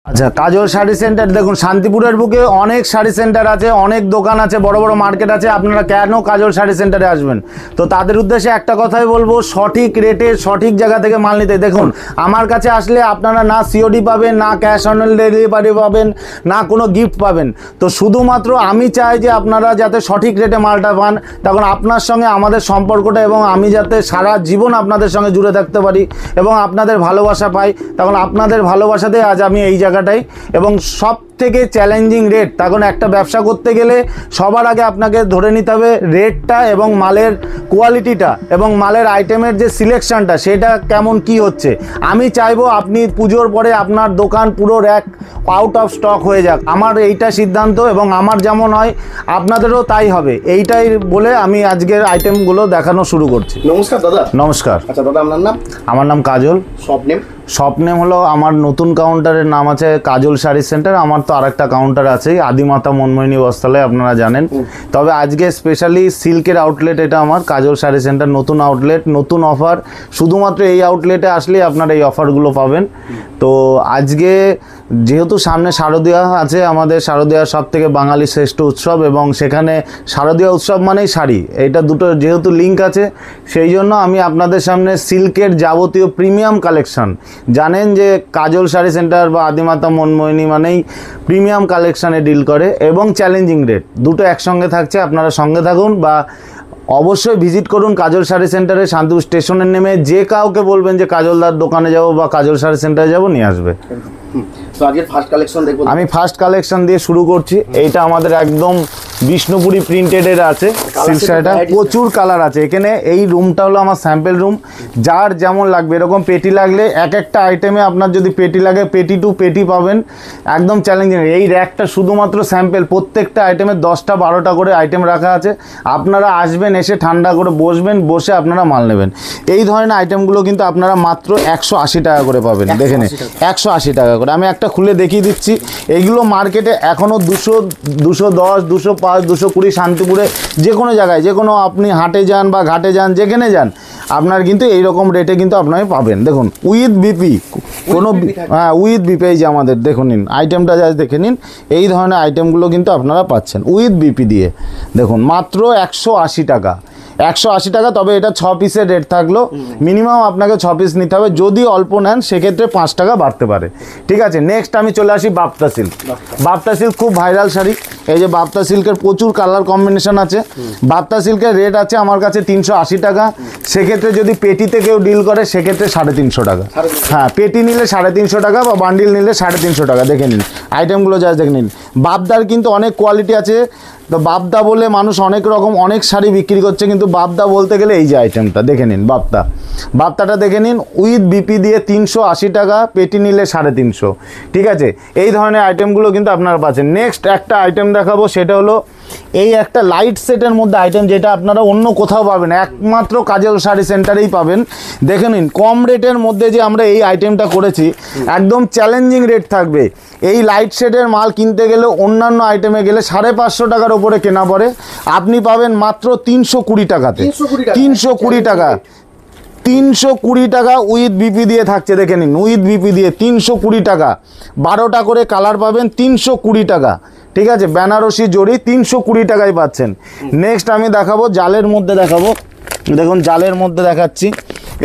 আচ্ছা, কাজল শাড়ি সেন্টার দেখুন, শান্তিপুরের বুকে অনেক শাড়ি সেন্টার আছে, অনেক দোকান আছে, বড় বড় মার্কেট আছে। আপনারা কেন কাজল শাড়ি সেন্টারে আসবেন? তো তাদের উদ্দেশ্যে একটা কথাই বলবো, সঠিক রেটে সঠিক জায়গা থেকে মাল নিতে। দেখুন, আমার কাছে আসলে আপনারা না সিওডি পাবেন, না ক্যাশ অন ডেলিভারি পাবেন, না কোনো গিফট পাবেন। তো শুধুমাত্র আমি চাই যে আপনারা যাতে সঠিক রেটে মালটা পান, তখন আপনার সঙ্গে আমাদের সম্পর্কটা, এবং আমি যাতে সারা জীবন আপনাদের সঙ্গে জুড়ে থাকতে পারি এবং আপনাদের ভালোবাসা পাই, তখন আপনাদের ভালোবাসাতে আজ আমি এই জায়গাটাই। এবং সব থেকে চ্যালেঞ্জিং রেট। তখন একটা ব্যবসা করতে গেলে সবার আগে আপনাকে ধরে নিতে হবে রেটটা এবং মালের কোয়ালিটিটা এবং মালের আইটেমের যে সিলেকশনটা সেটা কেমন কি হচ্ছে। আমি চাইবো আপনি পুজোর পরে আপনার দোকান পুরো র্যাক আউট অফ স্টক হয়ে যাক, আমার এইটা সিদ্ধান্ত, এবং আমার যেমন হয় আপনাদেরও তাই হবে। এইটাই বলে আমি আজকের আইটেমগুলো দেখানো শুরু করছি। নমস্কার দাদা। নমস্কার। আচ্ছা দাদা, আপনার নাম? আমার নাম Kajal. Shop name? Shop name হলো, আমার নতুন কাউন্টারের নাম আছে কাজল শাড়ি সেন্টার। আমার তো আরেকটা কাউন্টার আছে আদিমাতা মনমোহিনী বস্ত্রালয়, আপনারা জানেন। তবে আজকে স্পেশালি সিল্কের আউটলেট, এটা আমার কাজল শাড়ি সেন্টার নতুন আউটলেট, নতুন অফার। শুধুমাত্র এই আউটলেটে আসলেই আপনারা এই অফারগুলো পাবেন। তো আজকে যেহেতু সামনে শারদীয়া আছে, আমাদের শারদীয়া সব থেকে বাঙালি শ্রেষ্ঠ উৎসব, এবং সেখানে শারদীয়া উৎসব মানেই শাড়ি, এইটা দুটো যেহেতু লিঙ্ক আছে, সেই জন্য আমি আপনাদের সামনে সিল্কের যাবতীয় প্রিমিয়াম কালেকশন, জানেন যে কাজল শাড়ি সেন্টার বা আদিমাতা মনমোহিনী মানেই প্রিমিয়াম কালেকশানে ডিল করে, এবং চ্যালেঞ্জিং রেট দুটো একসঙ্গে থাকছে। আপনারা সঙ্গে থাকুন বা অবশ্যই ভিজিট করুন কাজল শাড়ি সেন্টারে। শান্তিপুর স্টেশনের নেমে যে কাউকে বলবেন যে কাজলদার দোকানে যাব বা কাজল শাড়ি সেন্টারে যাব, নিয়ে আসবে। তো আজকে ফার্স্ট কালেকশন দেখব। আমি ফার্স্ট কালেকশন দিয়ে শুরু করছি। এইটা আমাদের একদম বিষ্ণুপুরি প্রিন্টেডের আছে সিল্ক শাড়িটা, প্রচুর কালার আছে এখানে। এই রুমটা হলো আমার স্যাম্পেল রুম, যার যেমন লাগবে। এরকম পেটি লাগলে এক একটা আইটেমে আপনার যদি পেটি লাগে, পেটি টু পেটি পাবেন, একদম চ্যালেঞ্জিং। এই র্যাকটা শুধুমাত্র স্যাম্পেল, প্রত্যেকটা আইটেমে 10টা 12টা করে আইটেম রাখা আছে। আপনারা আসবেন, এসে ঠান্ডা করে বসবেন, বসে আপনারা মাল নেবেন। এই ধরনের আইটেমগুলো কিন্তু আপনারা মাত্র 180 টাকা করে পাবেন। দেখে নিন, 180 টাকা করে। আমি একটা খুলে দেখিয়ে দিচ্ছি। এইগুলো মার্কেটে এখনও 200, 210, 205, 220 শান্তিপুরে যে কোনো জায়গায়, যে কোনো আপনি হাটে যান বা ঘাটে যান, যেখানে যান, আপনার কিন্তু এইরকম রেটে কিন্তু আপনারা পাবেন। দেখুন, উইথ বিপি, কোনো হ্যাঁ উইথ বিপি। এই যে আমাদের দেখুন, নিন আইটেমটা যা দেখে নিন, এই ধরনের আইটেমগুলো কিন্তু আপনারা পাচ্ছেন উইথ বিপি দিয়ে। দেখুন, মাত্র 180 টাকা, 180 টাকা। তবে এটা 6 পিসের রেট থাকলো, মিনিমাম আপনাকে 6 পিস নিতে হবে। যদি অল্প নেন সেক্ষেত্রে 5 টাকা বাড়তে পারে। ঠিক আছে, নেক্সট আমি চলে আসি বাপ্তা সিল্ক। বাপ্তা সিল্ক খুব ভাইরাল শাড়ি। এই যে বাপ্তা সিল্কের প্রচুর কালার কম্বিনেশন আছে। বাপ্তা সিল্কের রেট আছে আমার কাছে 380 টাকা। সেক্ষেত্রে যদি পেটিতে কেউ ডিল করে সেক্ষেত্রে 350 টাকা। হ্যাঁ, পেটি নিলে 350 টাকা বা বান্ডিল নিলে 350 টাকা। দেখে নিন আইটেমগুলো যা দেখে নিন। বাপদার কিন্তু অনেক কোয়ালিটি আছে। তো বাপদা বলে মানুষ অনেক রকম অনেক শাড়ি বিক্রি করছে, কিন্তু বাপদা বলতে গেলে এই যে আইটেমটা দেখে নিন, বাপদাটা দেখে নিন, উইথ বিপি দিয়ে 380 টাকা, পেটি নিলে 350। ঠিক আছে, এই ধরনের আইটেমগুলো কিন্তু আপনারা পাচ্ছেন। নেক্সট একটা আইটেম দেখাবো, সেটা হলো এই একটা লাইট সেটের মধ্যে আইটেম, যেটা আপনারা অন্য কোথাও পাবেন, একমাত্র কাজল শাড়ি সেন্টারেই পাবেন। দেখে নিন, কম রেটের মধ্যে যে আমরা এই আইটেমটা করেছি, একদম চ্যালেঞ্জিং রেট থাকবে। এই লাইট সেটের মাল কিনতে গেলে অন্যান্য আইটেমে গেলে 550 টাকার ওপরে কেনা পড়ে, আপনি পাবেন মাত্র 320 টাকাতে। 320 টাকা, 320 টাকা উইথ বিপি দিয়ে থাকছে। দেখে নিন, উইথ বিপি দিয়ে 320 টাকা। 12টা করে কালার পাবেন, 320 টাকা। ঠিক আছে, বেনারসি জড়ি 320 টাকায় পাচ্ছেন। নেক্সট আমি দেখাবো জালের মধ্যে দেখাবো। দেখুন, জালের মধ্যে দেখাচ্ছি,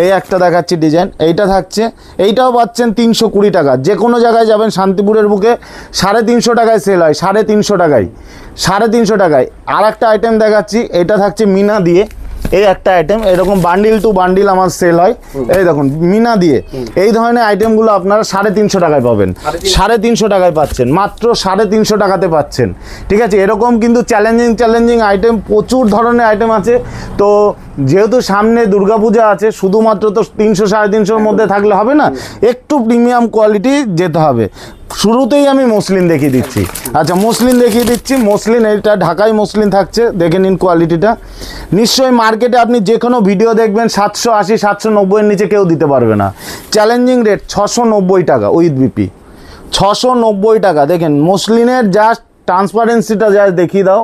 এই একটা দেখাচ্ছি ডিজাইন, এইটা থাকছে, এইটাও পাচ্ছেন 320 টাকা। যে কোনো জায়গায় যাবেন শান্তিপুরের বুকে 350 টাকায় সেল হয়, 350 টাকায়, 350 টাকায়। আর একটা আইটেম দেখাচ্ছি, এটা থাকছে মিনা দিয়ে। এই একটা আইটেম, এরকম বান্ডিল টু বান্ডিল আমার সেল হয়। এই দেখুন, মিনা দিয়ে এই ধরনের আইটেমগুলো আপনারা 350 টাকায় পাবেন। 350 টাকায় পাচ্ছেন, মাত্র 350 টাকাতে পাচ্ছেন। ঠিক আছে, এরকম কিন্তু চ্যালেঞ্জিং আইটেম, প্রচুর ধরনের আইটেম আছে। তো যেহেতু সামনে দুর্গাপূজা আছে, শুধুমাত্র তো 300-350-র মধ্যে থাকলে হবে না, একটু প্রিমিয়াম কোয়ালিটি যেতে হবে। শুরুতেই আমি মসলিন দেখিয়ে দিচ্ছি। আচ্ছা, মসলিন দেখিয়ে দিচ্ছি। মসলিন, এটা ঢাকাই মসলিন থাকছে, দেখে নিন কোয়ালিটিটা। নিশ্চয়ই মার্কেটে আপনি যে কোনো ভিডিও দেখবেন 780, 790-এর নিচে কেউ দিতে পারবে না। চ্যালেঞ্জিং রেট 690 টাকা উইথ বিপি, 690 টাকা। দেখেন মসলিনের জাস্ট ট্রান্সপারেন্সিটা জাস্ট দেখিয়ে দাও,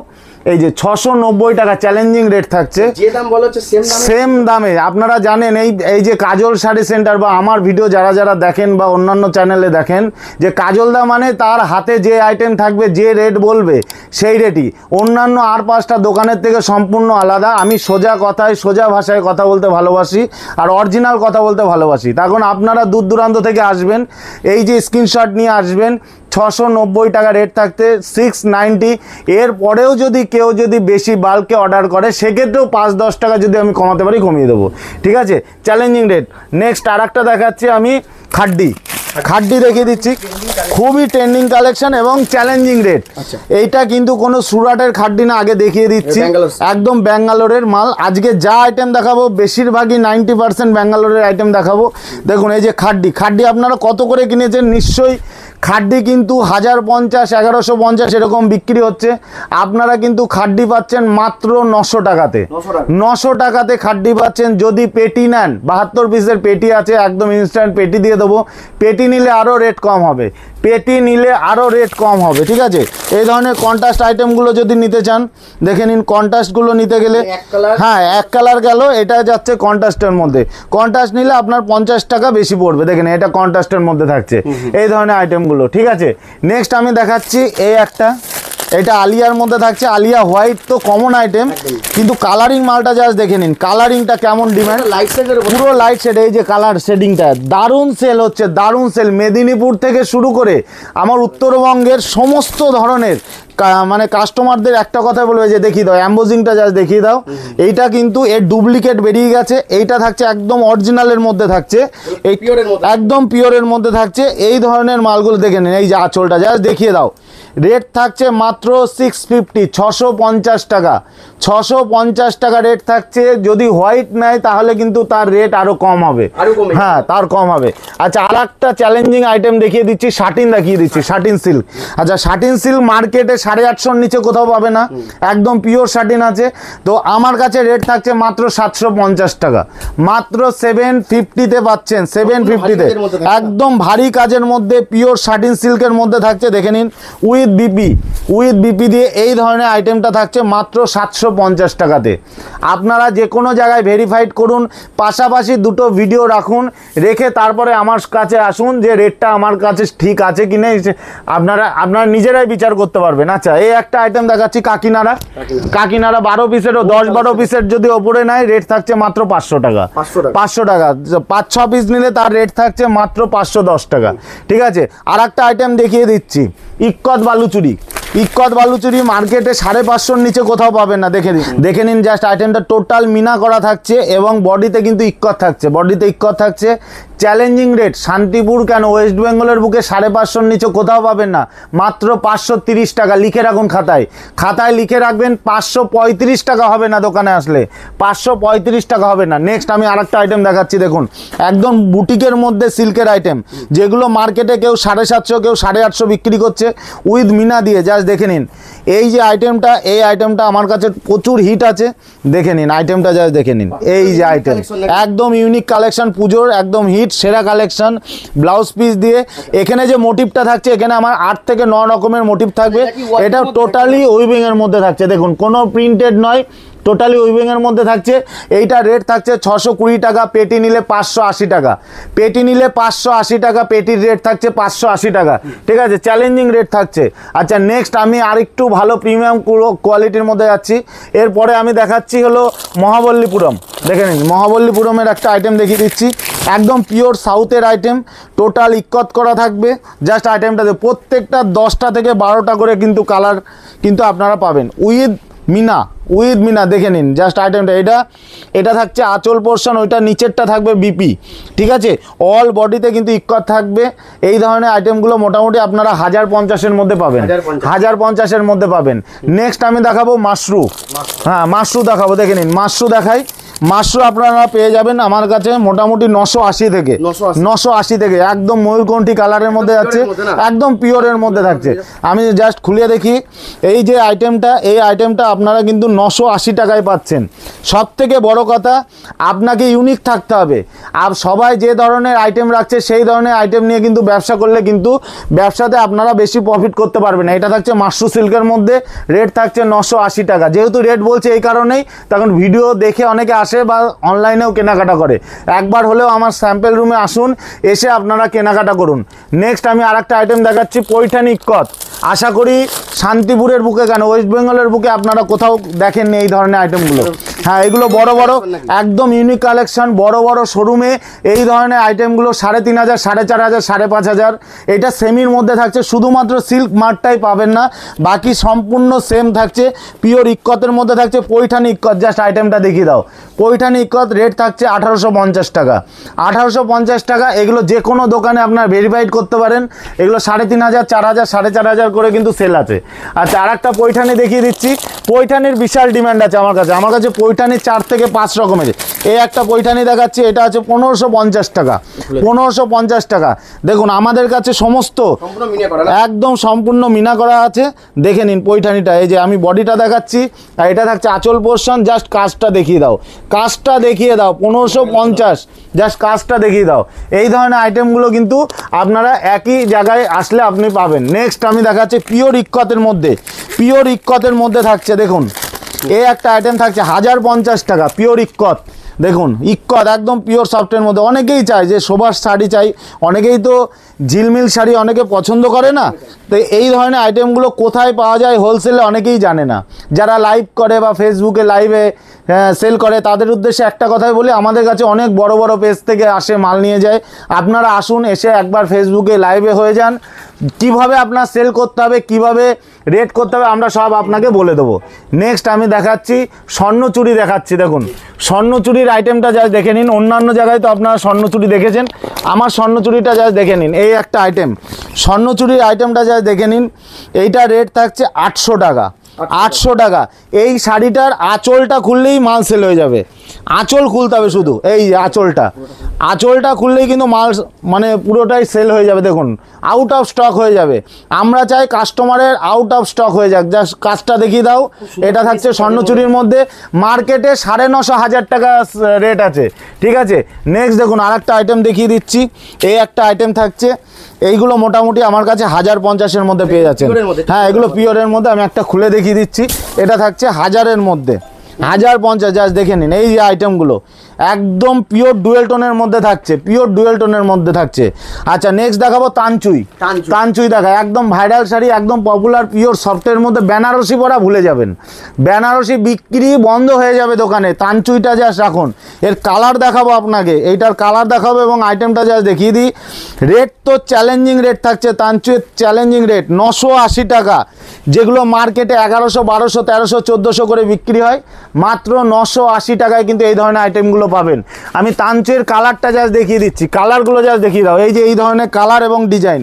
এই যে 690 টাকা চ্যালেঞ্জিং রেট থাকছে। যে দাম বলা হচ্ছে সেম দামে। আপনারা জানেন এই যে কাজল শাড়ি সেন্টার বা আমার ভিডিও যারা যারা দেখেন বা অন্যান্য চ্যানেলে দেখেন, যে কাজলদা মানে তার হাতে যে আইটেম থাকবে, যে রেট বলবে সেই রেটই। অন্যান্য আর 5টা দোকানের থেকে সম্পূর্ণ আলাদা। আমি সোজা কথায় সোজা ভাষায় কথা বলতে ভালোবাসি আর অরিজিনাল কথা বলতে ভালোবাসি। তখন আপনারা দূর দূরান্ত থেকে আসবেন, এই যে স্ক্রিনশট নিয়ে আসবেন। 690 টাকা রেট থাকতে 690। এর পরেও যদি কেউ যদি বেশি বাল্কে অর্ডার করে সেক্ষেত্রেও 5-10 টাকা যদি আমি কমাতে পারি কমিয়ে দেবো, ঠিক আছে। Challenging rate. নেক্সট আর একটা দেখাচ্ছি আমি খাড্ডি দেখিয়ে দিচ্ছি, খুবই ট্রেন্ডিং কালেকশন এবং চ্যালেঞ্জিং রেট। এইটা কিন্তু কোনো সুরাটের খাড্ডি না, আগে দেখিয়ে দিচ্ছি, একদম ব্যাঙ্গালোরের মাল। আজকে যা আইটেম দেখাবো বেশিরভাগই 90% ব্যাঙ্গালোরের আইটেম দেখাবো। দেখুন এই যে খাড্ডি আপনারা কত করে কিনেছেন নিশ্চয়ই। খাড্ডি কিন্তু 1050, 1150 এরকম বিক্রি হচ্ছে। আপনারা কিন্তু খাড্ডি পাচ্ছেন মাত্র 900 টাকাতে। 900 টাকাতে খাড্ডি পাচ্ছেন। যদি পেটি নেন, 72 পিসের পেটি আছে, একদম ইনস্ট্যান্ট পেটি দিয়ে দেবো। পেটি নিলে আরও রেট কম হবে, ঠিক আছে। এই ধরনের কন্ট্রাস্ট আইটেমগুলো যদি নিতে চান, দেখে নিন কন্ট্রাস্টগুলো নিতে গেলে, হ্যাঁ এক কালার গেল, এটা যাচ্ছে কন্ট্রাস্টের মধ্যে। কন্ট্রাস্ট নিলে আপনার 50 টাকা বেশি পড়বে। দেখেন এটা কন্ট্রাস্টের মধ্যে থাকছে এই ধরনের আইটেমগুলো, ঠিক আছে। নেক্সট আমি দেখাচ্ছি এই একটা, এটা আলিয়ার মধ্যে থাকছে। আলিয়া হোয়াইট তো কমন আইটেম, কিন্তু কালারিং মালটা জাস্ট দেখে নিন, কালারিংটা কেমন ডিমান্ড, পুরো লাইট শেড। এই যে কালার শেডিংটা দারুণ সেল হচ্ছে, দারুণ সেল। মেদিনীপুর থেকে শুরু করে আমার উত্তরবঙ্গের সমস্ত ধরনের মানে কাস্টমারদের একটা কথা বলবে যে দেখিয়ে দাও, অ্যাম্বোজিংটা জাস্ট দেখিয়ে দাও। এইটা কিন্তু এর ডুপ্লিকেট বেরিয়ে গেছে, এইটা থাকছে একদম অরিজিনালের মধ্যে থাকছে, একদম পিওরের মধ্যে থাকছে। এই ধরনের মালগুলো দেখে নিন। এই যে আঁচলটা জাস্ট দেখিয়ে দাও। রেট থাকছে মাত্র 650, 650 টাকা। 650 টাকা রেট থাকছে। যদি হোয়াইট নেয় তাহলে কিন্তু তার রেট আরও কম হবে, হ্যাঁ তার কম হবে। আচ্ছা আর একটা চ্যালেঞ্জিং আইটেম দেখিয়ে দিচ্ছি, শাটিন দেখিয়ে দিচ্ছি, শাটিন সিল্ক। আচ্ছা শাটিন সিল্ক মার্কেটে 850-র নিচে কোথাও পাবে না, একদম পিওর শাটিন আছে। তো আমার কাছে রেট থাকছে মাত্র 750 টাকা, মাত্র 750-তে পাচ্ছেন, 750-তে একদম ভারী কাজের মধ্যে পিওর শাটিন সিল্কের মধ্যে থাকছে। দেখে নিন উইথ বিপি দিয়ে এই ধরনের আইটেমটা থাকছে মাত্র 750 টাকাতে। আপনারা যে কোনো জায়গায় ভেরিফাইড করুন, পাশাপাশি দুটো ভিডিও রাখুন, রেখে তারপরে আমার কাছে আসুন যে রেটটা আমার কাছে ঠিক আছে কি নেই, আপনারা নিজেরাই বিচার করতে পারবেন। আচ্ছা এই একটা আইটেম দেখাচ্ছি কাকিনাড়া 12 পিসেরও 10-12 পিসের যদি ওপরে নেয় রেট থাকছে মাত্র 500 টাকা। 500 টাকা 5-6 পিস নিলে তার রেট থাকছে মাত্র 510 টাকা, ঠিক আছে। আর একটা আইটেম দেখিয়ে দিচ্ছি, ইক্কত বালুচুরি মার্কেটে 550-র নিচে কোথাও পাবেন না। দেখে নিন জাস্ট আইটেমটা টোটাল মিনা করা থাকছে এবং বডিতে কিন্তু ইক্কত থাকছে, চ্যালেঞ্জিং রেট। শান্তিপুর কেন, ওয়েস্ট বেঙ্গলের বুকে 550-র নিচে কোথাও পাবেন না, মাত্র 530 টাকা। লিখে রাখুন খাতায় লিখে রাখবেন, 535 টাকা হবে না দোকানে আসলে, 535 টাকা হবে না। নেক্সট আমি আরেকটা আইটেম দেখাচ্ছি, দেখুন একদম বুটিকের মধ্যে সিল্কের আইটেম, যেগুলো মার্কেটে কেউ 750, কেউ 850 বিক্রি করছে উইথ মিনা দিয়ে। জাস্ট দেখে নিন এই যে আইটেমটা, এই আইটেমটা আমার কাছে প্রচুর হিট আছে। দেখে নিন আইটেমটা, জাস্ট দেখে নিন এই যে আইটেম, একদম ইউনিক কালেকশন, পুজোর একদম হিট সেরা কালেকশন। ব্লাউজ পিস দিয়ে এখানে যে মোটিভটা থাকছে, এখানে আমার 8 থেকে 9 রকমের মোটিভ থাকবে। এটা টোটালি উইভিং এর মধ্যে থাকছে, দেখুন কোনো প্রিন্টেড নয়, টোটালি উইভিং এর মধ্যে থাকছে। এইটা রেট থাকছে 620 টাকা। পেটি নিলে 580 টাকা, পেটির রেট থাকছে 580 টাকা, ঠিক আছে। চ্যালেঞ্জিং রেট থাকছে। আচ্ছা নেক্সট আমি আরেকটু ভালো প্রিমিয়াম কোয়ালিটির মধ্যে যাচ্ছি। এরপরে আমি দেখাচ্ছি হলো মহাবল্লীপুরম। দেখে নিন মহাবল্লীপুরমের একটা আইটেম দেখিয়ে দিচ্ছি, একদম পিওর সাউথের আইটেম, টোটাল ইক্কত করা থাকবে। জাস্ট আইটেমটাতে প্রত্যেকটা 10টা থেকে 12টা করে কিন্তু কালার কিন্তু আপনারা পাবেন উইথ মিনা। দেখে নিন জাস্ট আইটেমটা, এটা থাকছে আঁচল পোর্শন, ওইটা নিচেরটা থাকবে বিপি, ঠিক আছে। অল বডিতে কিন্তু ইক্কত থাকবে। এই ধরনের আইটেমগুলো মোটামুটি আপনারা 1050-এর মধ্যে পাবেন, 1050-এর মধ্যে পাবেন। নেক্সট আমি দেখাবো মাশরু, হ্যাঁ মাশরু দেখাবো। দেখে নিন মাশরু দেখাই, মাশরু আপনারা পেয়ে যাবেন আমার কাছে মোটামুটি 980 থেকে 980 থেকে একদম ময়ূরকণ্ঠী কালারের মধ্যে আছে, একদম পিওরের মধ্যে থাকছে। আমি জাস্ট খুলে দেখি এই যে আইটেমটা, এই আইটেমটা আপনারা কিন্তু 980 টাকায় পাচ্ছেন। সব থেকে বড় কথা আপনাকে ইউনিক থাকতে হবে। আর সবাই যে ধরনের আইটেম রাখছে সেই ধরনের আইটেম নিয়ে কিন্তু ব্যবসা করলে কিন্তু ব্যবসাতে আপনারা বেশি প্রফিট করতে পারবেন না। এটা থাকছে মাশরু সিল্কের মধ্যে, রেট থাকছে 980 টাকা। যেহেতু রেট বলছে এই কারণেই, তখন ভিডিও দেখে অনেকে আসে বা অনলাইনেও কেনাকাটা করে। একবার হলেও আমার স্যাম্পেল রুমে আসুন, এসে আপনারা কেনাকাটা করুন। নেক্সট আমি আরেকটা আইটেম দেখাচ্ছি, পৈঠানি ইক্কত। আশা করি শান্তিপুরের বুকে কেন ওয়েস্ট বেঙ্গলের বুকে আপনারা কোথাও দেখেননি এই ধরনের আইটেমগুলো। হ্যাঁ, এগুলো বড় বড় একদম ইউনিক কালেকশন, বড় বড় শোরুমে এই ধরনের আইটেমগুলো 3500, 4500, 5500। এটা সেমির মধ্যে থাকছে, শুধুমাত্র সিল্ক মার্কটাই পাবেন না, বাকি সম্পূর্ণ সেম থাকছে। পিওর ইক্কতের মধ্যে থাকছে পৈঠানি ইক্কত। জাস্ট আইটেমটা দেখিয়ে দাও। পৈঠানি ইক্কত রেট থাকছে 1850 টাকা। 1850 টাকা। এগুলো যে কোনো দোকানে আপনার ভেরিফাইড করতে পারেন। এগুলো 3500, 4000, 4500 করে কিন্তু সেল আছে। আচ্ছা, আর একটা পৈঠানি দেখিয়ে দিচ্ছি। পৈঠানির বিশাল ডিমান্ড আছে আমার কাছে। আমার কাছে পৈঠানি 4 থেকে 5 রকমের। এই একটা পৈঠানি দেখাচ্ছি, এটা আছে 1550 টাকা। 1550 টাকা। দেখুন আমাদের কাছে সমস্ত একদম সম্পূর্ণ মিনা করা আছে। দেখে নিন পৈঠানিটা। এই যে আমি বডিটা দেখাচ্ছি, আর এটা থাকছে আঁচল পোর্শন। জাস্ট কাজটা দেখিয়ে দাও, কাজটা দেখিয়ে দাও। 1550, জাস্ট কাজটা দেখিয়ে দাও। এই ধরনের আইটেমগুলো কিন্তু আপনারা একই জায়গায় আসলে আপনি পাবেন। নেক্সট আমি দেখাচ্ছি পিওর ইক্কতের মধ্যে। পিওর ইক্কতের মধ্যে থাকছে, দেখুন এই একটা আইটেম থাকছে 1050 টাকা। পিওর ইক্কত। দেখুন ইক্কত একদম পিওর সফটের মধ্যে। অনেকেই চায় যে সোবার শাড়ি চাই, অনেকেই তো ঝিলমিল শাড়ি অনেকে পছন্দ করে না। তো এই ধরনের আইটেমগুলো কোথায় পাওয়া যায় হোলসেলে অনেকেই জানে না। যারা লাইভ করে বা ফেসবুকে লাইভে সেল করে তাদের উদ্দেশ্যে একটা কথাই বলি, আমাদের কাছে অনেক বড় বড় পেজ থেকে আসে, মাল নিয়ে যায়। আপনারা আসুন, এসে একবার ফেসবুকে লাইভে হয়ে যান। কিভাবে আপনার সেল করতে হবে, কিভাবে রেট করতে হবে, আমরা সব আপনাকে বলে দেবো। নেক্সট আমি দেখাচ্ছি স্বর্ণচুরি দেখাচ্ছি। দেখুন স্বর্ণচুরির আইটেমটা যা দেখে নিন। অন্যান্য জায়গায় তো আপনারা স্বর্ণচুরি দেখেছেন, আমার স্বর্ণচুরিটা যা দেখে নিন। এই একটা আইটেম স্বর্ণচুরির আইটেমটা যা দেখে নিন। এইটা রেট থাকছে 800 টাকা। 800 টাকা। এই শাড়িটার আঁচলটা খুললেই মাল সেল হয়ে যাবে। আঁচল খুলতে হবে শুধু, এই আঁচলটা খুললেই কিন্তু মাল মানে পুরোটাই সেল হয়ে যাবে। দেখুন আউট অফ স্টক হয়ে যাবে। আমরা চাই কাস্টমারের আউট অফ স্টক হয়ে যাক। জাস্ট কাজটা দেখিয়ে দাও। এটা থাকছে স্বর্ণচুরির মধ্যে, মার্কেটে 9,500 টাকা রেট আছে, ঠিক আছে। নেক্সট দেখুন আরেকটা আইটেম দেখিয়ে দিচ্ছি। এই একটা আইটেম থাকছে, এইগুলো মোটামুটি আমার কাছে 1050-এর মধ্যে পেয়ে যাচ্ছেন। হ্যাঁ, এগুলো পিওরের মধ্যে। আমি একটা খুলে দেখিয়ে দিচ্ছি। এটা থাকছে 1000-এর মধ্যে, 1050। জাস্ট দেখে নিন এই যে আইটেমগুলো একদম পিওর ডুয়েল টোনের মধ্যে থাকছে, পিওর ডুয়েল টোনের মধ্যে থাকছে। আচ্ছা নেক্সট দেখাবো তানচুই। তানচুই দেখা একদম ভাইরাল শাড়ি, একদম পপুলার পিওর সফটের মধ্যে। বেনারসি পরা ভুলে যাবেন, বেনারসি বিক্রি বন্ধ হয়ে যাবে দোকানে। তানচুইটা জাস্ট রাখুন। এর কালার দেখাবো আপনাকে, এইটার কালার দেখাবো এবং আইটেমটা জাস্ট দেখিয়ে দিই। রেট তো চ্যালেঞ্জিং রেট থাকছে, তানচুইয়ের চ্যালেঞ্জিং রেট 980 টাকা। যেগুলো মার্কেটে 1100, 1200, 1300, 1400 করে বিক্রি হয়, মাত্র 980 টাকায় কিন্তু এই ধরনের আইটেমগুলো পাবেন। আমি তানচুইয়ের কালারটা জাস্ট দেখিয়ে দিচ্ছি, কালারগুলো জাস্ট দেখিয়ে দাও। এই যে এই ধরনের কালার এবং ডিজাইন,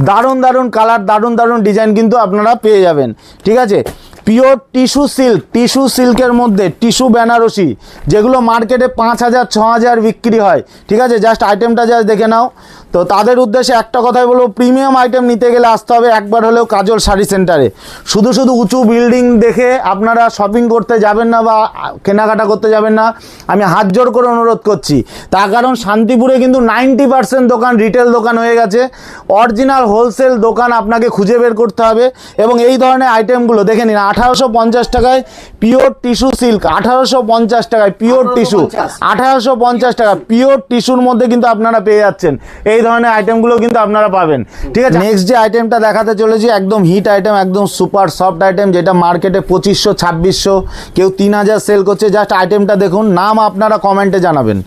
দারুণ দারুণ কালার, দারুণ দারুণ ডিজাইন কিন্তু আপনারা পেয়ে যাবেন, ঠিক আছে। পিওর টিস্যু সিল্ক, টিস্যু সিল্কের মধ্যে টিস্যু বেনারসি, যেগুলো মার্কেটে 5000, 6000 বিক্রি হয়, ঠিক আছে। জাস্ট আইটেমটা জাস্ট দেখে নাও। তো তাদের উদ্দেশ্যে একটা কথাই বলবো, প্রিমিয়াম আইটেম নিতে গেলে আসতে হবে একবার হলেও কাজল শাড়ি সেন্টারে। শুধু শুধু উঁচু বিল্ডিং দেখে আপনারা শপিং করতে যাবেন না বা কেনাকাটা করতে যাবেন না, আমি হাত জোর করে অনুরোধ করছি। তার কারণ শান্তিপুরে কিন্তু 90% দোকান রিটেল দোকান হয়ে গেছে। অরিজিনাল হোলসেল দোকান আপনাকে খুঁজে বের করতে হবে। এবং এই ধরনের আইটেমগুলো দেখে নিন, 1850 টাকায় পিওর টিস্যু সিল্ক, 1850 টাকায় পিওর টিস্যু, 1850 টাকা পিওর টিস্যুর মধ্যে কিন্তু আপনারা পেয়ে যাচ্ছেন। এই ধরনের আইটেমগুলো কিন্তু আপনারা পাবেন, ঠিক আছে। নেক্সট যে আইটেমটা দেখাতে চলেছি, একদম হিট আইটেম, একদম সুপার সফট আইটেম, যেটা মার্কেটে 2500, 2600, কেউ 3000 সেল করছে। জাস্ট আইটেমটা দেখুন। নাম আপনারা কমেন্টে জানাবেন,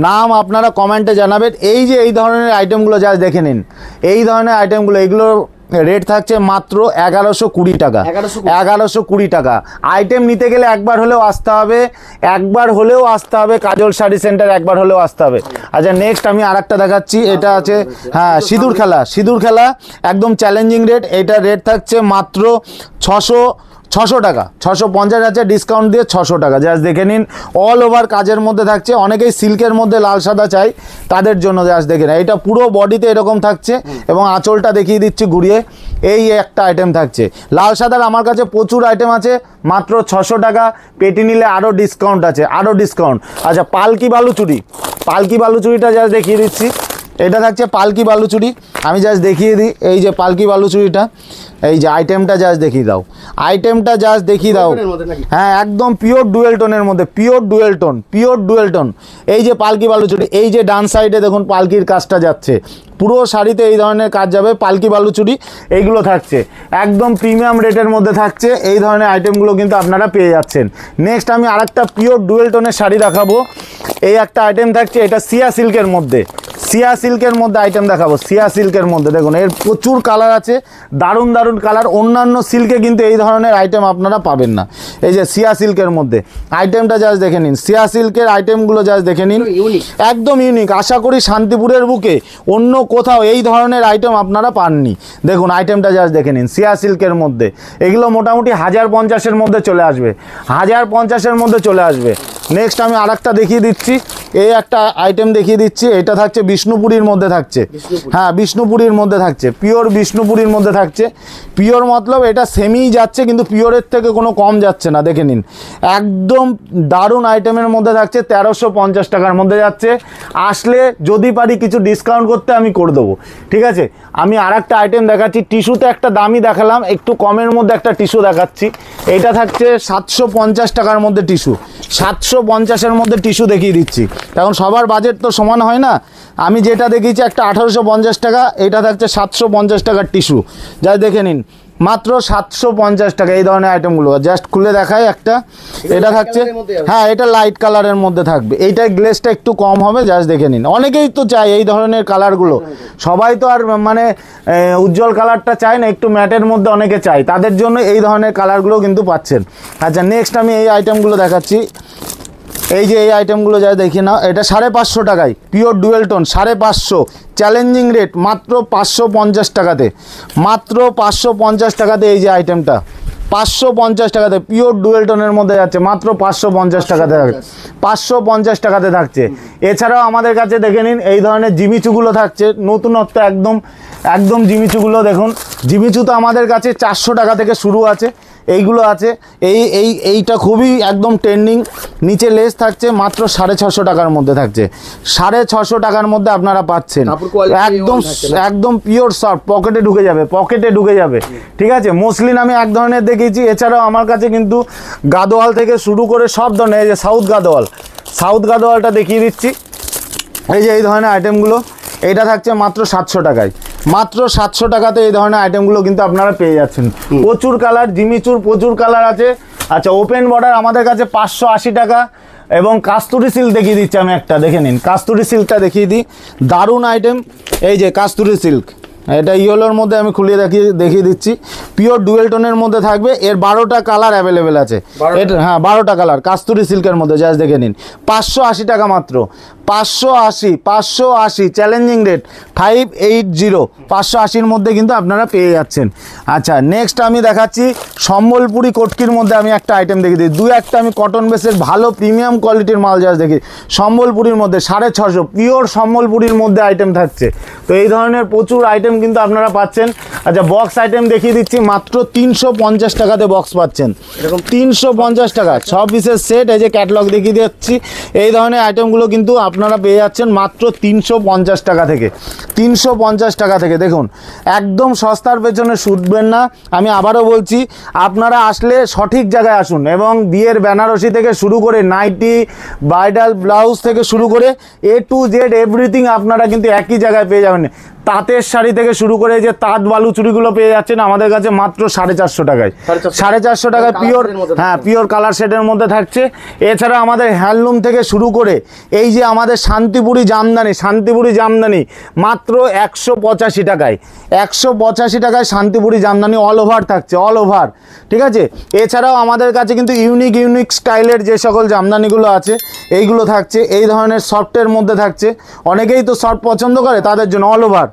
নাম আপনারা কমেন্টে জানাবেন। এই যে এই ধরনের আইটেমগুলো জাস্ট দেখে নিন। এই ধরনের আইটেমগুলো, এগুলো রেট থাকছে মাত্র 1120 টাকা। 1120 টাকা। আইটেম নিতে গেলে একবার হলেও আসতে হবে, একবার হলেও আসতে হবে কাজল শাড়ি সেন্টার, একবার হলেও আসতে হবে। আচ্ছা নেক্সট আমি আরেকটা দেখাচ্ছি। এটা আছে হ্যাঁ সিঁদুর খেলা, সিঁদুর খেলা একদম চ্যালেঞ্জিং রেট। এটা রেট থাকছে মাত্র 600 600 টাকা, 650 আছে ডিসকাউন্ট দিয়ে 600 টাকা। জাস্ট দেখে নিন, অল ওভার কাজের মধ্যে থাকছে। অনেকেই সিল্কের মধ্যে লাল সাদা চাই, তাদের জন্য জাস্ট দেখে নিন। এটা পুরো বডিতে এরকম থাকছে এবং আঁচলটা দেখিয়ে দিচ্ছি ঘুরিয়ে। এই একটা আইটেম থাকছে লাল সাদার, আমার কাছে প্রচুর আইটেম আছে, মাত্র 600 টাকা। পেটি নিলে আরও ডিসকাউন্ট আছে, আরও ডিসকাউন্ট। আচ্ছা, পালকি বালুচুরি, পালকি বালুচুরিটা জাস্ট দেখিয়ে দিচ্ছি। এটা থাকছে পালকি বালুচুরি, আমি জাস্ট দেখিয়ে দিই। এই যে পালকি বালুচুরিটা, এই যে আইটেমটা জাস্ট দেখিয়ে দাও, আইটেমটা জাস্ট দেখিয়ে দাও। হ্যাঁ, একদম পিওর ডুয়েল টোনের মধ্যে, pure dual tone, pure dual tone. এই যে পালকি বালুচুরি, এই যে ডান সাইডে দেখুন পালকির কাজটা যাচ্ছে, পুরো শাড়িতে এই ধরনের কাজ যাবে। পালকি বালুচুরি এইগুলো থাকছে একদম প্রিমিয়াম রেটের মধ্যে থাকছে। এই ধরনের আইটেমগুলো কিন্তু আপনারা পেয়ে যাচ্ছেন। নেক্সট আমি আরেকটা পিওর ডুয়েল টোনের শাড়ি দেখাবো। এই একটা আইটেম থাকছে, এটা সিয়া সিল্কের মধ্যে, সিয়া সিল্কের মধ্যে আইটেম দেখাবো। সিয়া সিল্কের মধ্যে দেখুন এর প্রচুর কালার আছে, দারুণ দারুণ কালার। অন্যান্য সিল্কে কিন্তু এই ধরনের আইটেম আপনারা পাবেন না। এই যে সিয়া সিল্কের মধ্যে আইটেমটা জাস্ট দেখে নিন, সিয়া সিল্কের আইটেমগুলো জাস্ট দেখে নিন, একদম ইউনিক। আশা করি শান্তিপুরের বুকে অন্য কোথাও এই ধরনের আইটেম আপনারা পাননি। দেখুন আইটেমটা জাস্ট দেখে নিন, সিয়া সিল্কের মধ্যে। এগুলো মোটামুটি 1050-এর মধ্যে চলে আসবে, 1050-এর মধ্যে চলে আসবে। নেক্সট আমি আরেকটা দেখিয়ে দিচ্ছি, এই একটা আইটেম দেখিয়ে দিচ্ছি। এটা থাকছে বিষ্ণুপুরীর মধ্যে থাকছে, হ্যাঁ বিষ্ণুপুরীর মধ্যে থাকছে, পিওর বিষ্ণুপুরীর মধ্যে থাকছে। পিওর মতলব এটা সেমিই যাচ্ছে, কিন্তু পিওরের থেকে কোনো কম যাচ্ছে না। দেখে নিন, একদম দারুণ আইটেমের মধ্যে থাকছে, 1350 টাকার মধ্যে যাচ্ছে। আসলে যদি পারি কিছু ডিসকাউন্ট করতে আমি করে দেবো, ঠিক আছে। আমি আরেকটা আইটেম দেখাচ্ছি, টিস্যুতে একটা দামি দেখালাম, একটু কমের মধ্যে একটা টিস্যু দেখাচ্ছি। এইটা থাকছে 750 টাকার মধ্যে টিস্যু, 750-এর মধ্যে টিস্যু দেখিয়ে দিচ্ছি। এখন সবার বাজেট তো সমান হয় না, আমি যেটা দেখিয়েছি একটা 1850 টাকা, এটা থাকছে 750 টাকার টিস্যু। যা দেখে নিন, মাত্র 750 টাকা। এই ধরনের আইটেমগুলো জাস্ট খুলে দেখায় একটা। এটা থাকছে, হ্যাঁ এটা লাইট কালারের মধ্যে থাকবে, এইটার গ্লেজটা একটু কম হবে, জাস্ট দেখে নিন। অনেকেই তো চায় এই ধরনের কালারগুলো, সবাই তো আর মানে উজ্জ্বল কালারটা চায় না, একটু ম্যাটের মধ্যে অনেকে চায়, তাদের জন্য এই ধরনের কালারগুলো কিন্তু পাচ্ছেন। আচ্ছা, নেক্সট আমি এই আইটেমগুলো দেখাচ্ছি। এই যে এই আইটেমগুলো যা দেখি না, এটা 550 টাকায় pure dual tone, 550, challenging rate মাত্র 550 টাকাতে, মাত্র 550 টাকাতে। এই যে আইটেমটা 550 টাকাতে পিওর ডুয়েল টোনের মধ্যে যাচ্ছে, মাত্র 550 টাকাতে থাকছে, 550 টাকাতে থাকছে। এছাড়াও আমাদের কাছে দেখে নিন এই ধরনের জিমিচুগুলো থাকছে, নতুনত্ব একদম, একদম জিমিচুগুলো দেখুন। জিমিচু তো আমাদের কাছে 400 টাকা থেকে শুরু আছে, এইগুলো আছে। এইটা খুবই একদম ট্রেন্ডিং, নিচে লেস থাকছে, মাত্র 650 টাকার মধ্যে থাকছে, 650 টাকার মধ্যে আপনারা পাচ্ছেন। একদম একদম পিওর সফট, পকেটে ঢুকে যাবে, পকেটে ঢুকে যাবে, ঠিক আছে। মসলিন আমি এক ধরনের দেখিয়েছি, এছাড়াও আমার কাছে কিন্তু গাদোয়াল থেকে শুরু করে সব ধরনের, এই যে সাউথ গাদোয়াল, সাউথ গাদোয়ালটা দেখিয়ে দিচ্ছি। এই যে এই ধরনের আইটেমগুলো, এটা থাকছে মাত্র 700 টাকায়, মাত্র 700 টাকাতে এই ধরনের আইটেমগুলো কিন্তু আপনারা পেয়ে যাচ্ছেন। প্রচুর কালার, জিমিচুর প্রচুর কালার আছে। আচ্ছা, ওপেন বর্ডার আমাদের কাছে 580 টাকা। এবং কাস্তুরি সিল্ক দেখিয়ে দিচ্ছি আমি একটা, দেখে নিন কাস্তুরি সিল্কটা দেখিয়ে দিই, দারুণ আইটেম। এই যে কাস্তুরি সিল্ক, এটা ইয়েলোর মধ্যে আমি খুলিয়ে দেখিয়ে দিচ্ছি, পিওর ডুয়েল টোনের মধ্যে থাকবে। এর 12টা কালার অ্যাভেলেবেল আছে, এটা হ্যাঁ 12টা কালার কাস্তুরি সিল্কের মধ্যে, জাস্ট দেখে নিন। 580 টাকা মাত্র, 580, 580 চ্যালেঞ্জিং রেট, 580, 580-র মধ্যে কিন্তু আপনারা পেয়ে যাচ্ছেন। আচ্ছা, নেক্সট আমি দেখাচ্ছি সম্বলপুরি কটকির মধ্যে আমি একটা আইটেম দেখিয়ে দিই। একটা আমি কটন বেসের ভালো প্রিমিয়াম কোয়ালিটির মাল জাস্ট দেখি, সম্বলপুরির মধ্যে 650, পিওর সম্বলপুরির মধ্যে আইটেম থাকছে। তো এই ধরনের প্রচুর আইটেম কিন্তু আপনারা পাচ্ছেন। আচ্ছা, বক্স আইটেম দেখিয়ে দিচ্ছি, মাত্র 350 টাকাতে বক্স পাচ্ছেন, 350 টাকা 6 পিসের সেট। এই যে ক্যাটালগ দেখিয়ে দিচ্ছি, এই ধরনের আইটেমগুলো কিন্তু আপনারা পেয়ে যাচ্ছেন মাত্র 350 টাকা থেকে, 350 টাকা থেকে। দেখুন একদম সস্তার পেছনে ছুটবেন না, আমি আবারও বলছি, আপনারা আসলে সঠিক জায়গায় আসুন। এবং বিয়ের বেনারসি থেকে শুরু করে নাইটি, ব্রাইডাল ব্লাউজ থেকে শুরু করে A to Z এভরিথিং আপনারা কিন্তু একই জায়গায় পেয়ে যাবেন। তাঁতের শাড়ি থেকে শুরু করে যে তাঁত বালুচুরিগুলো পেয়ে যাচ্ছেন আমাদের কাছে মাত্র 450 টাকায়, 450 টাকায় পিওর, হ্যাঁ পিওর কালার সেটের মধ্যে থাকছে। এছাড়া আমাদের হ্যান্ডলুম থেকে শুরু করে এই যে আমাদের শান্তিপুরি জামদানি, শান্তিপুরি জামদানি মাত্র 185 টাকায়, 185 টাকায় শান্তিপুরি জামদানি অল ওভার থাকছে, অল ওভার, ঠিক আছে। এছাড়াও আমাদের কাছে কিন্তু ইউনিক ইউনিক স্টাইলের যে সকল জামদানিগুলো আছে এইগুলো থাকছে, এই ধরনের সফটের মধ্যে থাকছে। অনেকেই তো সফট পছন্দ করে, তাদের জন্য অল ওভার।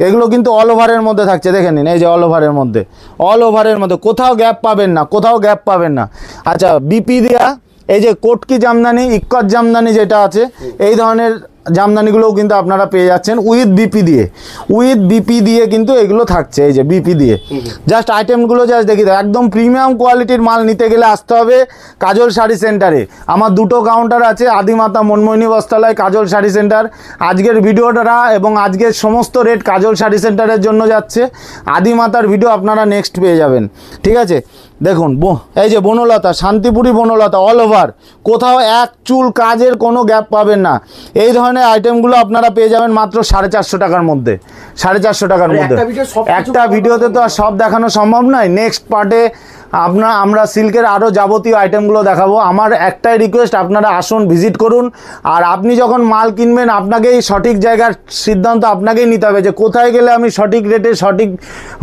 এগুলো কিন্তু অল ওভারের মধ্যে থাকছে, দেখে নিন, এই যে অল ওভারের মধ্যে, অল ওভারের মধ্যে কোথাও গ্যাপ পাবেন না, কোথাও গ্যাপ পাবেন না। আচ্ছা, বিপি দেয়া এই যে কোটকি জামদানি, ইক্কত জামদানি যেটা আছে, এই ধরনের জামদানিগুলোও কিন্তু আপনারা পেয়ে যাচ্ছেন উইথ বিপি দিয়ে কিন্তু এগুলো থাকছে, এই যে বিপি দিয়ে। জাস্ট আইটেমগুলো জাস্ট দেখি দাও, একদম প্রিমিয়াম কোয়ালিটির মাল নিতে গেলে আসতে হবে কাজল শাড়ি সেন্টারে। আমার দুটো কাউন্টার আছে, আদিমাতা মনমোহিনী বস্ত্রালয়, কাজল শাড়ি সেন্টার। আজকের ভিডিওটা এবং আজকের সমস্ত রেট কাজল শাড়ি সেন্টারের জন্য যাচ্ছে, আদিমাতার ভিডিও আপনারা নেক্সট পেয়ে যাবেন, ঠিক আছে। দেখুন এই যে বনলতা, শান্তিপুরি বনলতা, অল ওভার, কোথাও এক চুল কাজের কোনো গ্যাপ পাবেন না। এই ধরনের আইটেমগুলো আপনারা পেয়ে যাবেন মাত্র 450 টাকার মধ্যে, 450 টাকার মধ্যে। একটা ভিডিওতে তো আর সব দেখানো সম্ভব নয়, নেক্সট পার্টে আমরা সিল্কের আরও যাবতীয় আইটেমগুলো দেখাবো। আমার একটাই রিকোয়েস্ট, আপনারা আসুন, ভিজিট করুন। আর আপনি যখন মাল কিনবেন, আপনাকেই সঠিক জায়গার সিদ্ধান্ত আপনাকেই নিতে হবে যে কোথায় গেলে আমি সঠিক রেটে সঠিক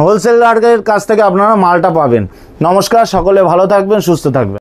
হোলসেলারের কাছ থেকে আপনারা মালটা পাবেন। নমস্কার, সকলে ভালো থাকবেন, সুস্থ থাকবেন।